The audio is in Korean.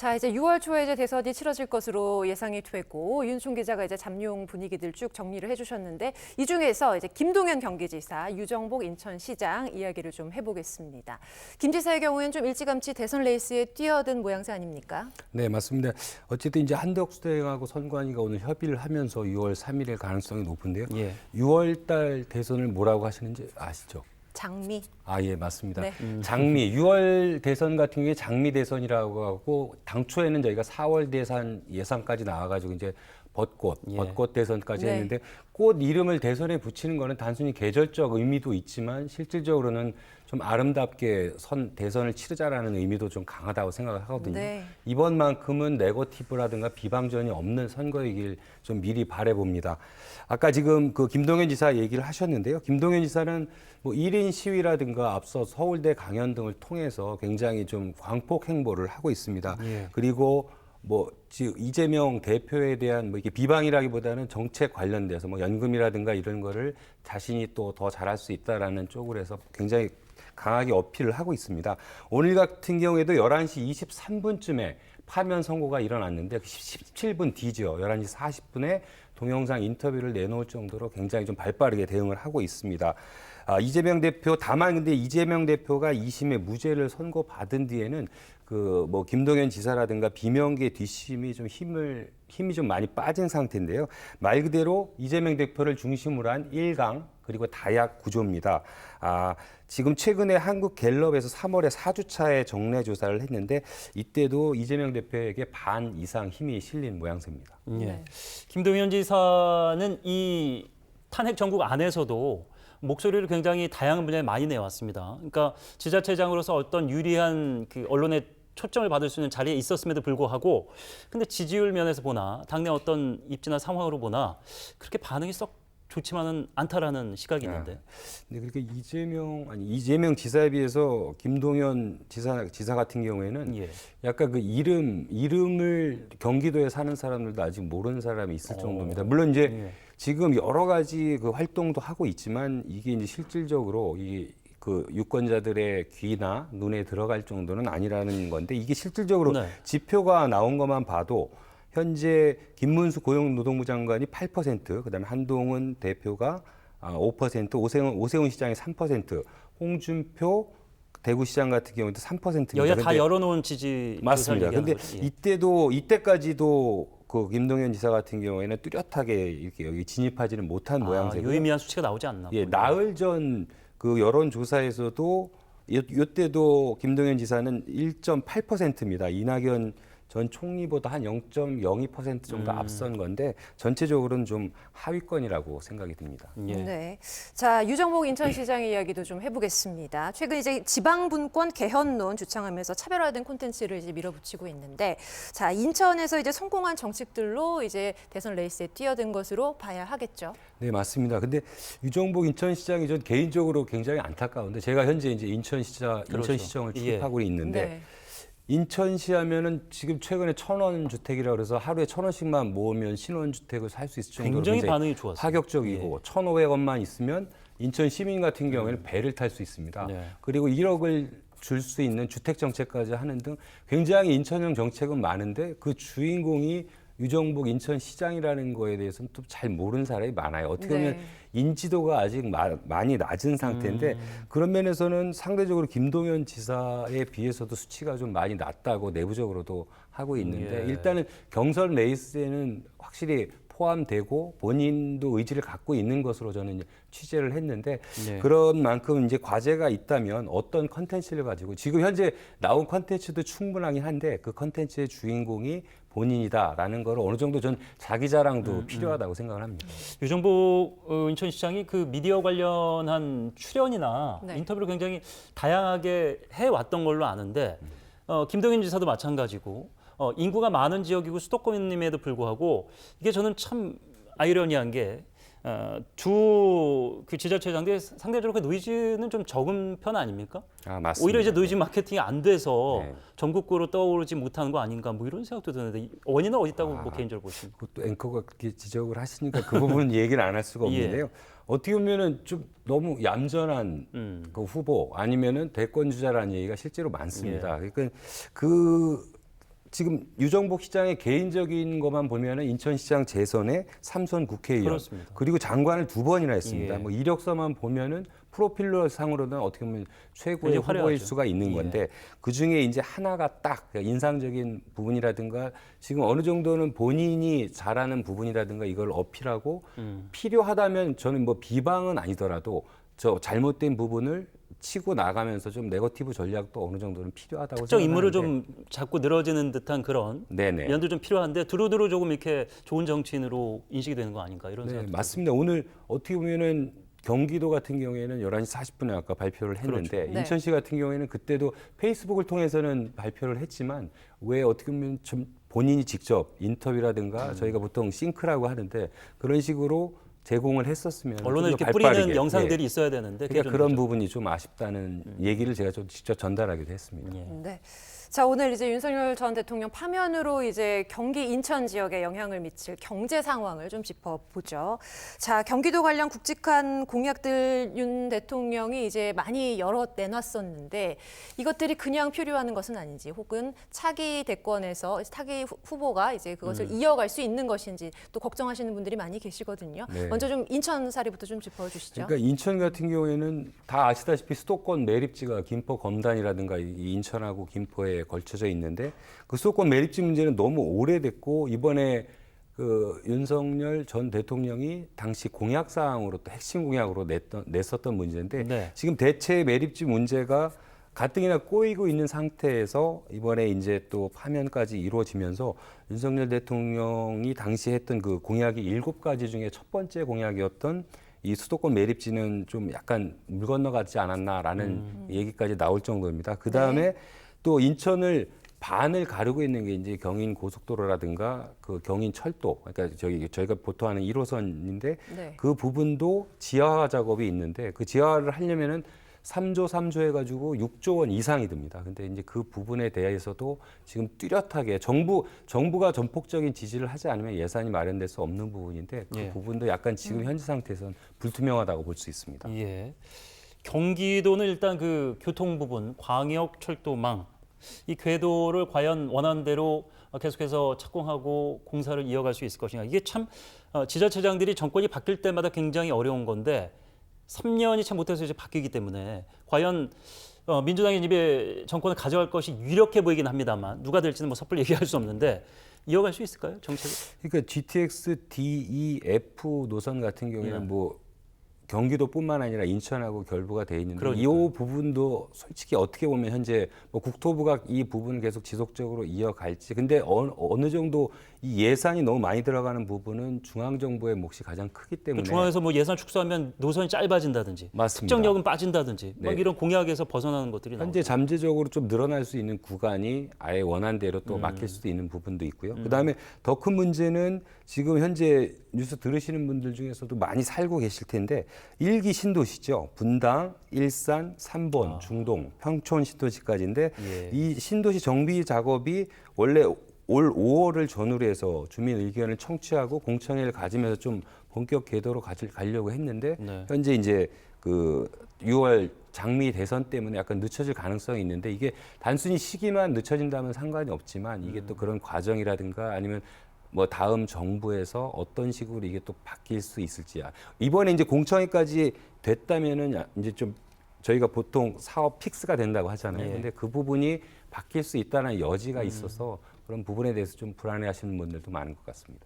자, 이제 6월 초에 이제 대선이 치러질 것으로 예상이 되고 윤총 기자가 이제 잠룡 분위기들 쭉 정리를 해주셨는데 이 중에서 이제 김동연 경기지사, 유정복 인천시장 이야기를 좀 해보겠습니다. 김 지사의 경우에는 좀 일찌감치 대선 레이스에 뛰어든 모양새 아닙니까? 네, 맞습니다. 어쨌든 이제 한덕수 대행하고 선관위가 오늘 협의를 하면서 6월 3일의 가능성이 높은데요. 6월 달 대선을 뭐라고 하시는지 아시죠? 장미. 예, 맞습니다. 네. 장미, 6월 대선 같은 경우에 장미 대선이라고 하고 당초에는 저희가 4월 대선 예상까지 나와가지고 이제 벚꽃 대선까지 네. 했는데 꽃 이름을 대선에 붙이는 거는 단순히 계절적 의미도 있지만 실질적으로는 좀 아름답게 대선을 치르자라는 의미도 좀 강하다고 생각을 하거든요. 네. 이번만큼은 네거티브라든가 비방전이 없는 선거이길 좀 미리 바라봅니다. 아까 지금 그 김동연 지사 얘기를 하셨는데요. 김동연 지사는 뭐 1인 시위라든가 앞서 서울대 강연 등을 통해서 굉장히 좀 광폭 행보를 하고 있습니다. 그리고 지금 이재명 대표에 대한 이게 비방이라기보다는 정책 관련돼서 연금이라든가 이런 거를 자신이 또 더 잘할 수 있다라는 쪽으로 해서 굉장히 강하게 어필을 하고 있습니다. 오늘 같은 경우에도 11시 23분쯤에 파면 선고가 일어났는데 17분 뒤죠. 11시 40분에 동영상 인터뷰를 내놓을 정도로 굉장히 좀 발빠르게 대응을 하고 있습니다. 이재명 대표, 다만 근데 이재명 대표가 2심에 무죄를 선고받은 뒤에는 김동연 지사라든가 비명계 뒷심이 좀 힘이 좀 많이 빠진 상태인데요. 말 그대로 이재명 대표를 중심으로 한 일강 그리고 다약 구조입니다. 지금 최근에 한국갤럽에서 3월에 4주차에 정례 조사를 했는데 이때도 이재명 대표에게 반 이상 힘이 실린 모양새입니다. 네. 김동연 지사는 이 탄핵 정국 안에서도 목소리를 굉장히 다양한 분야에 많이 내왔습니다. 그러니까 지자체장으로서 어떤 유리한 그 언론의 초점을 받을 수 있는 자리에 있었음에도 불구하고 근데 지지율 면에서 보나 당내 어떤 입지나 상황으로 보나 그렇게 반응이 썩 좋지만은 않다라는 시각이 있는데. 네, 그러니까 이재명 지사에 비해서 김동연 지사 같은 경우에는 약간 그 이름을 경기도에 사는 사람들도 아직 모르는 사람이 있을 정도입니다. 물론 이제 지금 여러 가지 그 활동도 하고 있지만 이게 이제 실질적으로 그 유권자들의 귀나 눈에 들어갈 정도는 아니라는 건데 이게 실질적으로 지표가 나온 것만 봐도 현재 김문수 고용노동부 장관이 8%, 그다음에 한동훈 대표가 5%, 오세훈 시장이 3%, 홍준표 대구시장 같은 경우도 3%입니다. 여야 다 열어놓은 지지 맞습니다. 근데 이때까지도 그 김동연 지사 같은 경우에는 뚜렷하게 이렇게 여기 진입하지는 못한 모양새고요. 유의미한 수치가 나오지 않나. 나흘 전 그 여론조사에서도 이때도 김동연 지사는 1.8%입니다. 이낙연 전 총리보다 한 0.02% 정도 앞선 건데 전체적으로는 좀 하위권이라고 생각이 듭니다. 네. 자, 유정복 인천시장의 이야기도 좀 해보겠습니다. 최근 이제 지방분권 개헌론 주창하면서 차별화된 콘텐츠를 이제 밀어붙이고 있는데, 자, 인천에서 이제 성공한 정책들로 이제 대선 레이스에 뛰어든 것으로 봐야 하겠죠. 네, 맞습니다. 근데 유정복 인천시장이 전 개인적으로 굉장히 안타까운데 제가 현재 이제 인천시청을 출입하고 있는데. 인천시 하면은 지금 최근에 1,000원 주택이라 그래서 하루에 1,000원씩만 모으면 신혼주택을 살 수 있을 정도로 굉장히 반응이 좋았어요. 파격적이고 1,500원만 있으면 인천 시민 같은 경우에는 배를 탈 수 있습니다. 그리고 1억을 줄 수 있는 주택 정책까지 하는 등 굉장히 인천형 정책은 많은데 그 주인공이 유정복 인천시장이라는 거에 대해서는 또 잘 모르는 사람이 많아요. 어떻게 보면 인지도가 아직 많이 낮은 상태인데 그런 면에서는 상대적으로 김동연 지사에 비해서도 수치가 좀 많이 낮다고 내부적으로도 하고 있는데 일단은 경선 레이스에는 확실히 포함되고 본인도 의지를 갖고 있는 것으로 저는 이제 취재를 했는데 그런 만큼 이제 과제가 있다면 어떤 컨텐츠를 가지고 지금 현재 나온 컨텐츠도 충분하긴 한데 그 컨텐츠의 주인공이 본인이다라는 걸 어느 정도 전 자기 자랑도 필요하다고 생각을 합니다. 유정복 인천시장이 그 미디어 관련한 출연이나 인터뷰를 굉장히 다양하게 해왔던 걸로 아는데 김동연 지사도 마찬가지고 인구가 많은 지역이고 수도권임에도 불구하고 이게 저는 참 아이러니한 게 두 그 지자체장들 상대적으로 그 노이즈는 좀 적은 편 아닙니까? 맞습니다. 오히려 이제 노이즈 마케팅이 안 돼서 전국구로 떠오르지 못하는 거 아닌가 뭐 이런 생각도 드는데 원인은 어디 있다고 개인적으로 보십니까? 그것도 앵커가 그렇게 지적을 하시니까 그 부분은 얘기를 안 할 수가 없는데요. 어떻게 보면은 좀 너무 얌전한 그 후보 아니면은 대권 주자라는 얘기가 실제로 많습니다. 그러니까 그 지금 유정복 시장의 개인적인 것만 보면은 인천시장 재선에 3선 국회의원 그렇습니다. 그리고 장관을 2번이나 했습니다. 예. 뭐 이력서만 보면은 프로필러 상으로는 어떻게 보면 최고의 굉장히 후보일 화려하죠. 수가 있는 예. 건데 그 중에 이제 하나가 딱 인상적인 부분이라든가 지금 어느 정도는 본인이 잘하는 부분이라든가 이걸 어필하고 필요하다면 저는 뭐 비방은 아니더라도 저 잘못된 부분을 치고 나가면서 좀 네거티브 전략도 어느 정도는 필요하다고 특정 인물을 생각하는데. 좀 자꾸 늘어지는 듯한 그런 네네. 면도 좀 필요한데 두루두루 조금 이렇게 좋은 정치인으로 인식이 되는 거 아닌가 이런 네, 생각. 맞습니다. 오늘 어떻게 보면은 경기도 같은 경우에는 11시 40분에 아까 발표를 했는데 그렇죠. 네. 인천시 같은 경우에는 그때도 페이스북을 통해서는 발표를 했지만 왜 어떻게 보면 좀 본인이 직접 인터뷰라든가 저희가 보통 싱크라고 하는데 그런 식으로 제공을 했었으면 언론에 좀더 이렇게 뿌리는 발빠르게, 영상들이 예. 있어야 되는데 그게 그러니까 좀 그런 늦었죠. 부분이 좀 아쉽다는 얘기를 제가 좀 직접 전달하기도 했습니다. 예. 네. 자, 오늘 이제 윤석열 전 대통령 파면으로 이제 경기 인천 지역에 영향을 미칠 경제 상황을 좀 짚어보죠. 자, 경기도 관련 굵직한 공약들 윤 대통령이 이제 많이 여러 내놨었는데 이것들이 그냥 표류하는 것은 아닌지 혹은 차기 대권에서 차기 후보가 이제 그것을 이어갈 수 있는 것인지 또 걱정하시는 분들이 많이 계시거든요. 네. 먼저 좀 인천 사례부터 좀 짚어주시죠. 그러니까 인천 같은 경우에는 다 아시다시피 수도권 매립지가 김포 검단이라든가 이 인천하고 김포에 걸쳐져 있는데 그 수도권 매립지 문제는 너무 오래됐고 이번에 그 윤석열 전 대통령이 당시 공약 사항으로 또 핵심 공약으로 냈었던 문제인데 네. 지금 대체 매립지 문제가 가뜩이나 꼬이고 있는 상태에서 이번에 이제 또 파면까지 이루어지면서 윤석열 대통령이 당시 했던 그 공약이 7가지 중에 첫 번째 공약이었던 이 수도권 매립지는 좀 약간 물 건너가지 않았나라는 얘기까지 나올 정도입니다. 그 다음에 또 인천을 반을 가르고 있는 게 이제 경인 고속도로라든가 그 경인 철도, 그러니까 저희가 보통 하는 1호선인데 네. 그 부분도 지하화 작업이 있는데 그 지하화를 하려면은 3조 해가지고 6조 원 이상이 듭니다. 근데 이제 그 부분에 대해서도 지금 뚜렷하게 정부가 전폭적인 지지를 하지 않으면 예산이 마련될 수 없는 부분인데 그 예. 부분도 약간 지금 현재 상태에서는 불투명하다고 볼 수 있습니다. 예. 경기도는 일단 그 교통 부분, 광역 철도망 이 궤도를 과연 원하는 대로 계속해서 착공하고 공사를 이어갈 수 있을 것인가. 이게 참 지자체장들이 정권이 바뀔 때마다 굉장히 어려운 건데 3년이 참 못해서 이제 바뀌기 때문에 과연 민주당이 입에 정권을 가져갈 것이 유력해 보이긴 합니다만 누가 될지는 뭐 섣불리 얘기할 수 없는데 이어갈 수 있을까요, 정책을? 그러니까 GTX, DEF 노선 같은 경우에는 예. 뭐 경기도뿐만 아니라 인천하고 결부가 돼 있는데 이 그러니까요. 부분도 솔직히 어떻게 보면 현재 뭐 국토부가 이 부분을 계속 지속적으로 이어갈지 근데 어느 정도 이 예산이 너무 많이 들어가는 부분은 중앙 정부의 몫이 가장 크기 때문에 중앙에서 뭐 예산 축소하면 노선이 짧아진다든지 맞습니다. 특정역은 빠진다든지 막 네. 이런 공약에서 벗어나는 것들이 현재 나오죠. 잠재적으로 좀 늘어날 수 있는 구간이 아예 원한대로 또 막힐 수도 있는 부분도 있고요. 그다음에 더 큰 문제는 지금 현재 뉴스 들으시는 분들 중에서도 많이 살고 계실 텐데 1기 신도시죠. 분당, 일산, 삼본, 중동, 평촌 신도시까지인데 예. 이 신도시 정비 작업이 원래 올 5월을 전후로 해서 주민 의견을 청취하고 공청회를 가지면서 좀 본격 궤도로 가려고 했는데 네. 현재 이제 그 6월 장미 대선 때문에 약간 늦춰질 가능성이 있는데 이게 단순히 시기만 늦춰진다면 상관이 없지만 이게 또 그런 과정이라든가 아니면 뭐 다음 정부에서 어떤 식으로 이게 또 바뀔 수 있을지 이번에 이제 공청회까지 됐다면은 이제 좀 저희가 보통 사업 픽스가 된다고 하잖아요. 예. 근데 그 부분이 바뀔 수 있다는 여지가 있어서 그런 부분에 대해서 좀 불안해하시는 분들도 많은 것 같습니다.